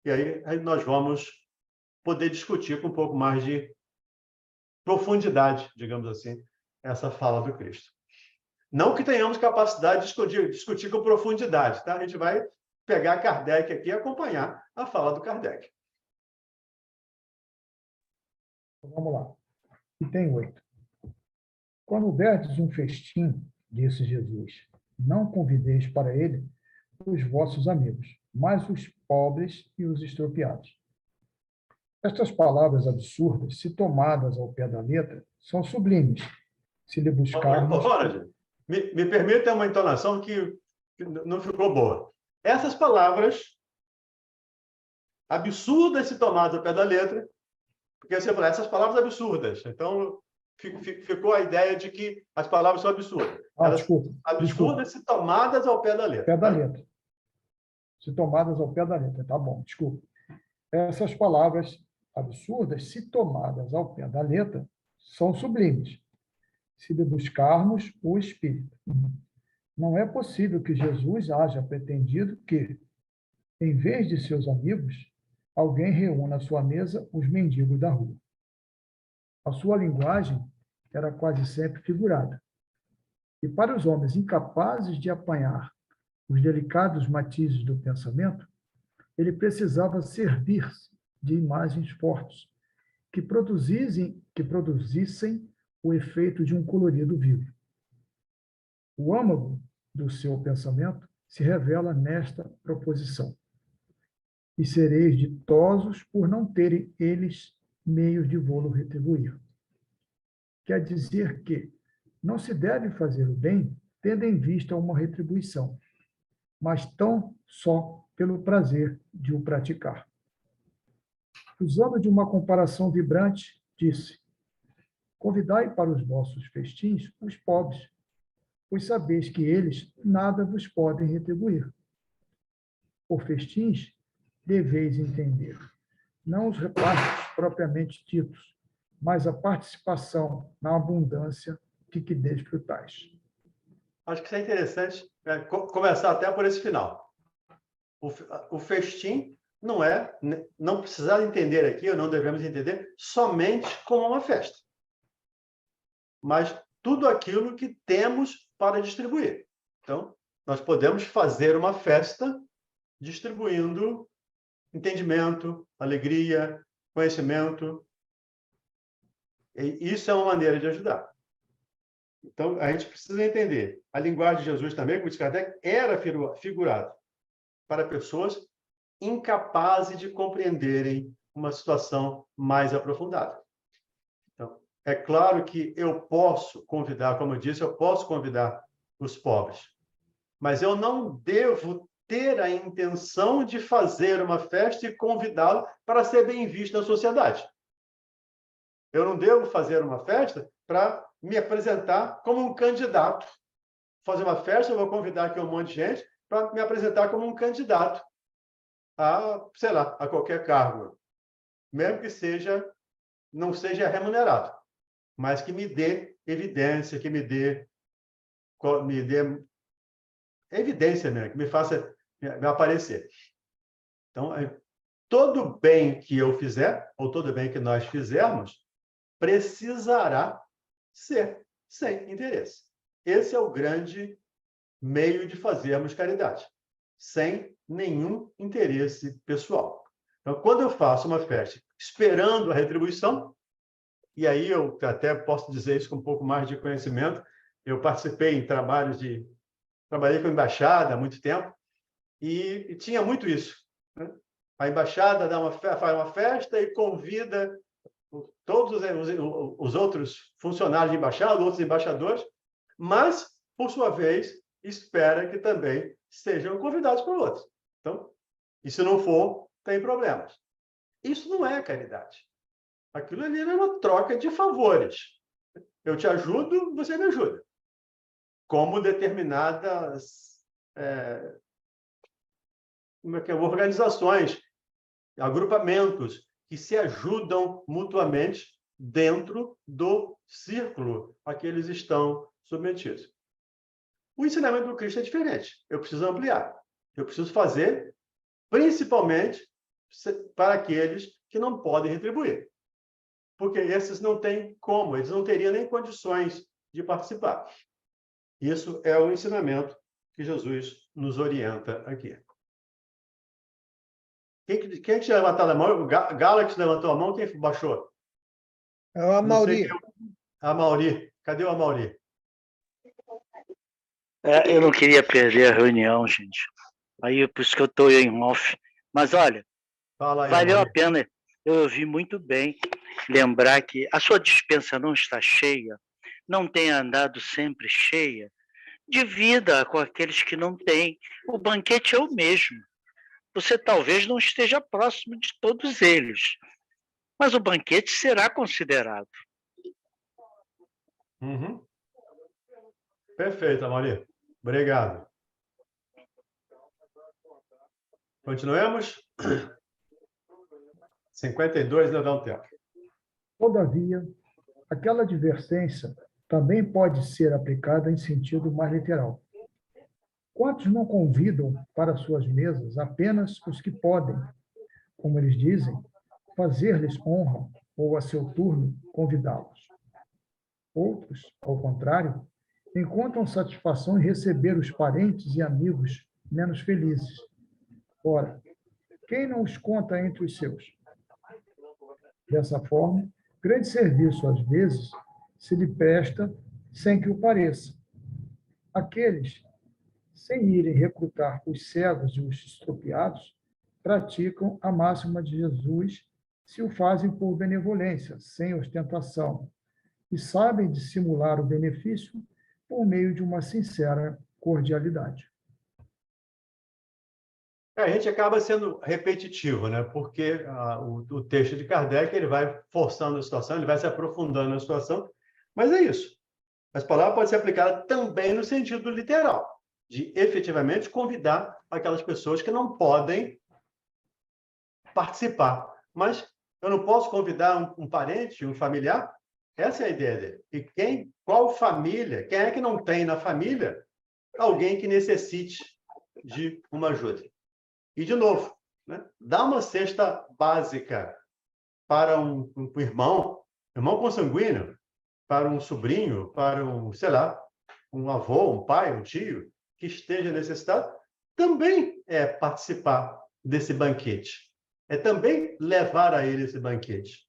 e aí nós vamos poder discutir com um pouco mais de profundidade, digamos assim, essa fala do Cristo. Não que tenhamos capacidade de discutir com profundidade, tá? A gente vai pegar Kardec aqui e acompanhar a fala do Kardec. Vamos lá. Item 8. Quando derdes um festim, disse Jesus, não convideis para ele os vossos amigos, mas os pobres e os estropiados. Estas palavras absurdas, se tomadas ao pé da letra, são sublimes, se lhe buscarmos... Ronald, me permita uma entonação que não ficou boa. Essas palavras absurdas, se tomadas ao pé da letra, porque você fala, essas palavras absurdas. Então, ficou a ideia de que as palavras são absurdas. Desculpa. Absurdas, se tomadas ao pé da letra. Pé da letra. Se tomadas ao pé da letra. Tá bom, desculpa. Essas palavras absurdas, se tomadas ao pé da letra, são sublimes, se lhe buscarmos o Espírito. Não é possível que Jesus haja pretendido que, em vez de seus amigos, alguém reúna à sua mesa os mendigos da rua. A sua linguagem era quase sempre figurada. E para os homens incapazes de apanhar os delicados matizes do pensamento, ele precisava servir-se de imagens fortes que produzissem o efeito de um colorido vivo. O âmago do seu pensamento se revela nesta proposição: e sereis ditosos por não terem eles meios de vô-lo retribuir. Quer dizer que não se deve fazer o bem tendo em vista uma retribuição, mas tão só pelo prazer de o praticar. Usando de uma comparação vibrante, disse: convidai para os vossos festins os pobres, pois sabeis que eles nada vos podem retribuir. Por festins, deveis entender, não os repartos propriamente ditos, mas a participação na abundância de que desfrutais. Acho que isso é interessante começar até por esse final. O festim não precisar entender aqui, ou não devemos entender, somente como uma festa, mas tudo aquilo que temos para distribuir. Então, nós podemos fazer uma festa distribuindo entendimento, alegria, conhecimento. E isso é uma maneira de ajudar. Então, a gente precisa entender. A linguagem de Jesus também, como disse Kardec, era figurada para pessoas incapazes de compreenderem uma situação mais aprofundada. Então, é claro que eu posso convidar, como eu disse, eu posso convidar os pobres, mas eu não devo ter a intenção de fazer uma festa e convidá-lo para ser bem visto na sociedade. Eu não devo fazer uma festa para me apresentar como um candidato. Fazer uma festa, eu vou convidar aqui um monte de gente para me apresentar como um candidato a, sei lá, a qualquer cargo, mesmo que não seja remunerado, mas que me dê evidência, que me dê evidência mesmo, que me faça me aparecer. Então, todo bem que eu fizer, ou todo bem que nós fizermos, precisará ser sem interesse. Esse é o grande meio de fazermos caridade, sem nenhum interesse pessoal. Então, quando eu faço uma festa esperando a retribuição, e aí eu até posso dizer isso com um pouco mais de conhecimento, eu participei em trabalhei com a embaixada há muito tempo, e tinha muito isso, né? A embaixada faz uma festa e convida todos os outros funcionários de embaixada, outros embaixadores, mas, por sua vez, espera que também sejam convidados por outros. Então, e se não for, tem problemas. Isso não é caridade. Aquilo ali é uma troca de favores. Eu te ajudo, você me ajuda. Como determinadas organizações, agrupamentos que se ajudam mutuamente dentro do círculo a que eles estão submetidos. O ensinamento do Cristo é diferente. Eu preciso ampliar. Eu preciso fazer, principalmente, para aqueles que não podem retribuir. Porque esses não têm como, eles não teriam nem condições de participar. Isso é o ensinamento que Jesus nos orienta aqui. Quem tinha levantado a mão? O Galax levantou a mão, quem baixou? É o Amauri. A Mauri. Cadê o Amauri? Eu não queria perder a reunião, gente. Aí, por isso que eu estou em off. Mas, olha, Fala aí, valeu Amauri. a pena. Eu ouvi muito bem lembrar que a sua despensa não está cheia, não tem andado sempre cheia. Divida com aqueles que não têm. O banquete é o mesmo. Você talvez não esteja próximo de todos eles, mas o banquete será considerado. Uhum. Perfeito, Amauri. Obrigado. Continuemos? 52 não dá um tempo. Todavia, aquela advertência também pode ser aplicada em sentido mais literal. Quantos não convidam para suas mesas apenas os que podem, como eles dizem, fazer-lhes honra ou, a seu turno, convidá-los? Outros, ao contrário, encontram satisfação em receber os parentes e amigos menos felizes. Ora, quem não os conta entre os seus? Dessa forma, grande serviço, às vezes, se lhe presta sem que o pareça. Aqueles, sem irem recrutar os cegos e os estropiados, praticam a máxima de Jesus se o fazem por benevolência, sem ostentação, e sabem dissimular o benefício por meio de uma sincera cordialidade. A gente acaba sendo repetitivo, né? Porque o texto de Kardec ele vai forçando a situação, ele vai se aprofundando na situação, mas é isso. As palavras podem ser aplicadas também no sentido literal, de efetivamente convidar aquelas pessoas que não podem participar. Mas eu não posso convidar um parente, um familiar? Essa é a ideia dele. E qual família, quem é que não tem na família alguém que necessite de uma ajuda? E, de novo, né? Dá uma cesta básica para um irmão consanguíneo, para um sobrinho, para sei lá, um avô, um pai, um tio, que esteja necessitado, também é participar desse banquete. É também levar a ele esse banquete.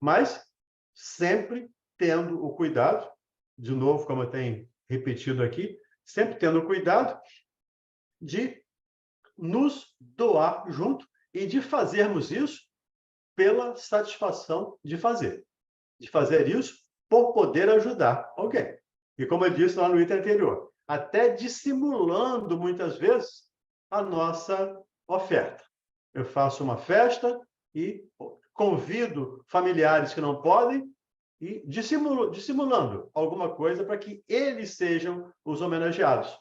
Mas sempre tendo o cuidado, de novo, como eu tenho repetido aqui, sempre tendo o cuidado de nos doar junto e de fazermos isso pela satisfação de fazer. De fazer isso por poder ajudar alguém. E como eu disse lá no item anterior, até dissimulando, muitas vezes, a nossa oferta. Eu faço uma festa e convido familiares que não podem e dissimulando alguma coisa para que eles sejam os homenageados.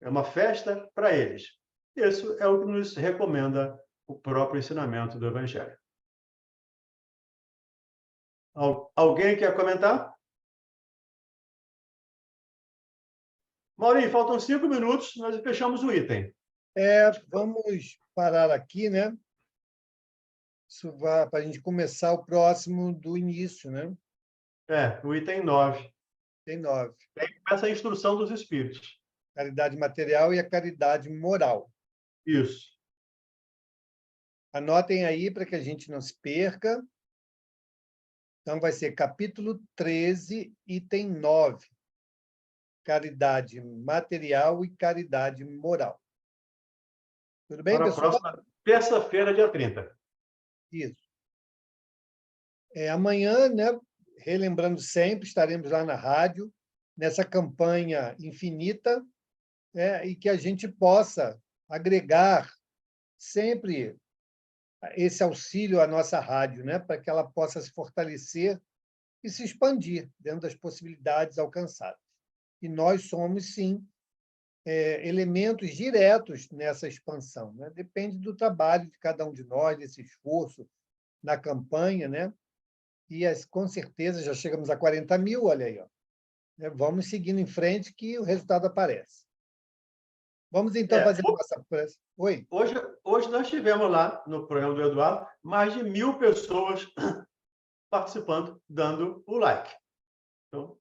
É uma festa para eles. Isso é o que nos recomenda o próprio ensinamento do Evangelho. Alguém quer comentar? Maurinho, faltam 5 minutos, nós fechamos o item. Vamos parar aqui, né? Isso vai para a gente começar o próximo do início, né? O item 9. Tem 9. Aí começa a instrução dos espíritos. Caridade material e a caridade moral. Isso. Anotem aí para que a gente não se perca. Então, vai ser capítulo 13, item 9. Caridade material e caridade moral. Tudo bem, Para a pessoal? próxima terça-feira, dia 30. Isso. Amanhã, né, relembrando sempre, estaremos lá na rádio, nessa campanha infinita, e que a gente possa agregar sempre esse auxílio à nossa rádio, né, para que ela possa se fortalecer e se expandir dentro das possibilidades alcançadas. E nós somos, sim, elementos diretos nessa expansão, né? Depende do trabalho de cada um de nós, desse esforço na campanha, né? E com certeza já chegamos a 40 mil, olha aí. Ó. Vamos seguindo em frente que o resultado aparece. Vamos, então, fazer a nossa prece. Oi? Hoje nós tivemos lá, no programa do Eduardo, mais de 1.000 pessoas participando, dando o like. Então,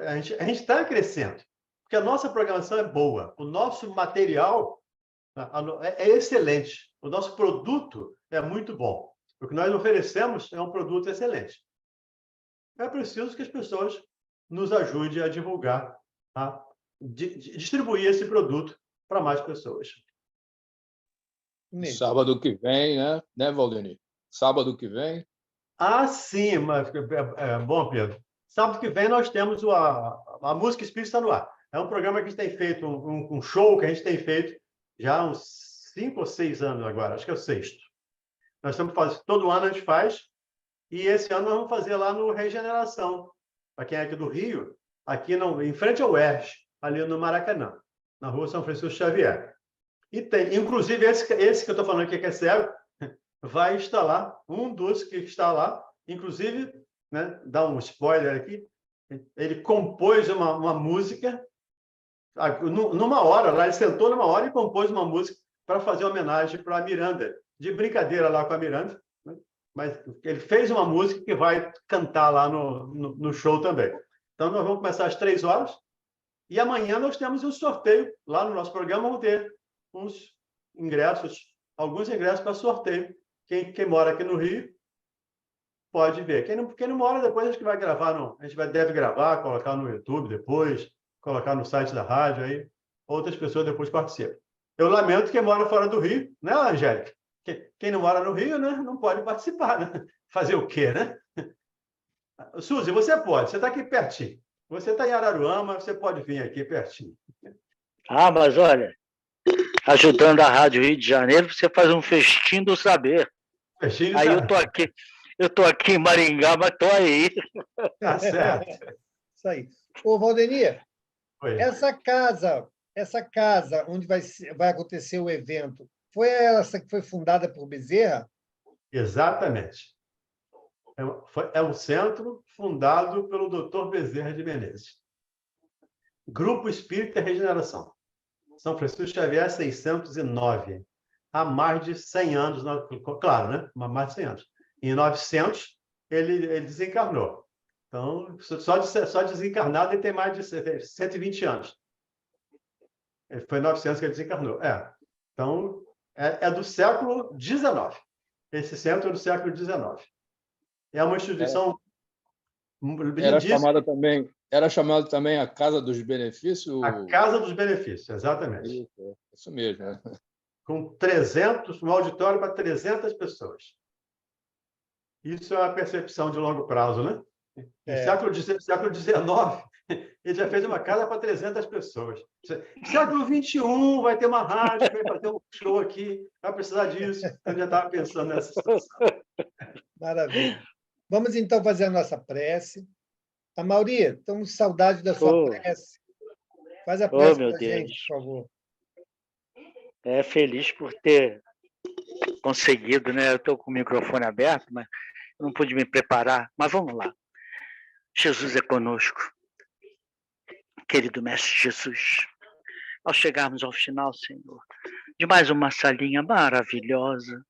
a gente está crescendo, porque a nossa programação é boa, o nosso material é excelente, o nosso produto é muito bom. O que nós oferecemos é um produto excelente. É preciso que as pessoas nos ajudem a divulgar, a distribuir esse produto para mais pessoas. Sábado que vem, né, Valdemir? Sábado que vem. Sim, mas bom, Pedro. Sábado que vem nós temos a Música Espírita está no ar. É um programa que a gente tem feito, um show que a gente tem feito já há uns 5 ou 6 anos agora, acho que é o 6º. Nós estamos fazendo, todo ano a gente faz, e esse ano nós vamos fazer lá no Regeneração. Para quem é aqui do Rio, aqui em frente ao UERJ, ali no Maracanã, na rua São Francisco Xavier. E tem, inclusive, esse que eu estou falando aqui, que é cego, vai estar lá, um dos que está lá, inclusive, né, dá um spoiler aqui, ele compôs uma música, numa hora, lá ele sentou numa hora e compôs uma música para fazer homenagem para a Miranda, de brincadeira lá com a Miranda, né? Mas ele fez uma música que vai cantar lá no show também. Então, nós vamos começar às 3 horas, e amanhã nós temos um sorteio, lá no nosso programa vamos ter uns ingressos, alguns ingressos para sorteio. Quem mora aqui no Rio pode ver. Quem não mora, depois a gente vai gravar, a gente deve gravar, colocar no YouTube depois, colocar no site da rádio, aí outras pessoas depois participam. Eu lamento quem mora fora do Rio, né, Angélica? Quem não mora no Rio, né, não pode participar, né? Fazer o quê, né? Suzy, você pode, você está aqui pertinho. Você está em Araruama, você pode vir aqui pertinho. Mas olha, ajudando a Rádio Rio de Janeiro, você faz um festim do saber. Festim do aí saber. eu tô aqui em Maringá, mas tô aí. Tá certo. Isso aí. Ô, Valdemir, essa casa onde vai acontecer o evento, foi essa que foi fundada por Bezerra? Exatamente. É um centro fundado pelo Dr. Bezerra de Menezes. Grupo Espírita Regeneração. São Francisco Xavier, 609. Há mais de 100 anos, claro, né? Mais de 100 anos. Em 900, ele desencarnou. Então, só desencarnado ele tem mais de 120 anos. Foi em 900 que ele desencarnou. Então, é do século XIX. Esse centro é do século XIX. É uma instituição lindíssima. Era chamado também a Casa dos Benefícios? A Casa dos Benefícios, exatamente. Isso mesmo. Com 300, um auditório para 300 pessoas. Isso é uma percepção de longo prazo, né? No século XIX, ele já fez uma casa para 300 pessoas. Século XXI, vai ter uma rádio, vai fazer um show aqui, vai precisar disso. Eu já estava pensando nessa situação. Maravilha. Vamos, então, fazer a nossa prece. A Mauri, estamos com saudade da sua prece. Faz a prece para a gente, por favor. Feliz por ter conseguido, né? Eu estou com o microfone aberto, mas não pude me preparar. Mas vamos lá. Jesus é conosco. Querido Mestre Jesus, ao chegarmos ao final, Senhor, de mais uma salinha maravilhosa,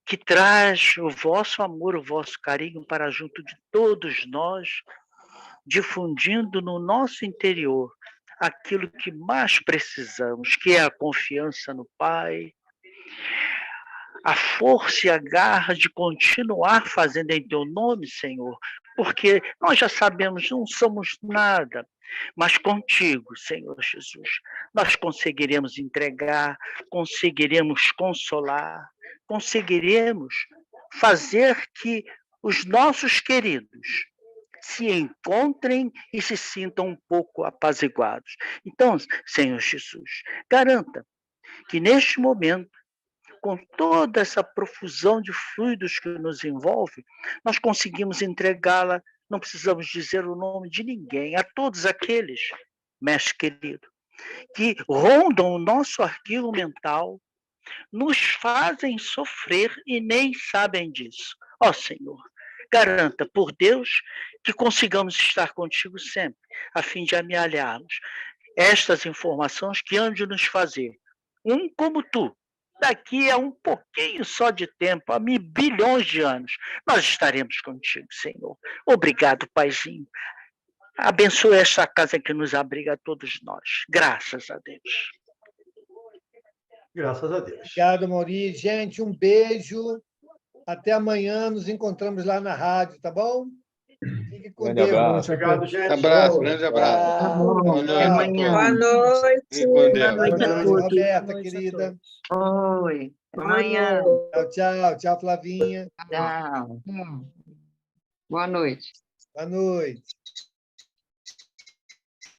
que traz o vosso amor, o vosso carinho para junto de todos nós, difundindo no nosso interior aquilo que mais precisamos, que é a confiança no Pai, a força e a garra de continuar fazendo em Teu nome, Senhor, porque nós já sabemos, não somos nada, mas contigo, Senhor Jesus, nós conseguiremos entregar, conseguiremos consolar, conseguiremos fazer que os nossos queridos se encontrem e se sintam um pouco apaziguados. Então, Senhor Jesus, garanta que neste momento, com toda essa profusão de fluidos que nos envolve, nós conseguimos entregá-la, não precisamos dizer o nome de ninguém, a todos aqueles, mestre querido, que rondam o nosso arquivo mental, nos fazem sofrer e nem sabem disso. Ó Senhor, garanta, por Deus, que consigamos estar contigo sempre, a fim de amealharmos estas informações que hão de nos fazer, um como tu, daqui a um pouquinho só de tempo, a bilhões de anos, nós estaremos contigo, Senhor. Obrigado, Paizinho. Abençoe esta casa que nos abriga a todos nós. Graças a Deus. Graças a Deus. Obrigado, Mauri. Gente, um beijo. Até amanhã. Nos encontramos lá na rádio, tá bom? Fique com Grande Deus. abraço. Obrigado, gente. Abraço, grande abraço. Tá Boa bom. noite. Até amanhã. Boa noite. Fique com Deus. Boa noite a Boa noite, todos. Roberta, Boa noite a querida. todos. Oi. Amanhã. Tchau, tchau. Tchau, Flavinha. Tchau. Boa noite. Boa noite.